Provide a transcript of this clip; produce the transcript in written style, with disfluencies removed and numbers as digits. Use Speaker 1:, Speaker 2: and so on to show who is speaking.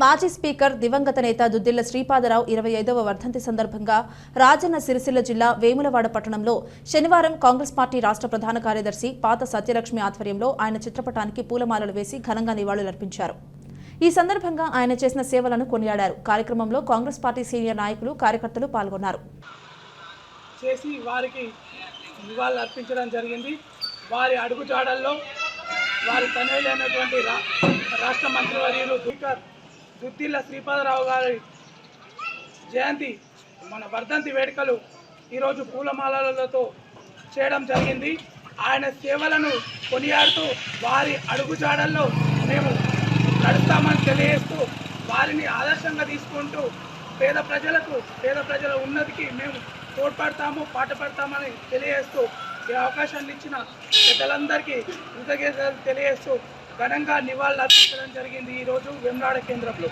Speaker 1: మాజీ స్పీకర్ దివంగత నేత దుద్దిళ్ల శ్రీపాదరావు 25వ వర్ధంతి సందర్భంగా రాజన్న సిరిసిల్ల జిల్లా వేములవాడ పట్టణంలో శనివారం కాంగ్రెస్ పార్టీ రాష్ట్ర ప్రధాన కార్యదర్శి పాత సత్యలక్ష్మి ఆధ్వర్యంలో ఆయన చిత్రపటానికి పూలమాలలు వేసి ఘనంగా నివాళులర్పించారు. ఈ సందర్భంగా ఆయన చేసిన సేవలను కొనియాడారు. కార్యక్రమంలో కాంగ్రెస్ పార్టీ సీనియర్ నాయకులు, కార్యకర్తలు పాల్గొన్నారు.
Speaker 2: వారి అడుగుజాడల్లో వారి తనయులైనటువంటి రాష్ట్ర మంత్రివర్యులు దుద్దిళ్ల శ్రీపాదరావు గారి జయంతి మన వర్ధంతి వేడుకలు ఈరోజు పూలమాలలతో చేయడం జరిగింది. ఆయన సేవలను కొనియాడుతూ వారి అడుగుజాడల్లో మేము నడుస్తామని తెలియజేస్తూ వారిని ఆదర్శంగా తీసుకుంటూ పేద ప్రజల ఉన్నతికి మేము తోడ్పడతాము, పాటుపడతామని తెలియజేస్తూ ఈ అవకాశాన్ని ఇచ్చిన పెద్దలందరికీ కృతజ్ఞతలు తెలియజేస్తూ ఘనంగా నివాళులు అర్పించడం జరిగింది ఈరోజు వేములవాడ కేంద్రంలో.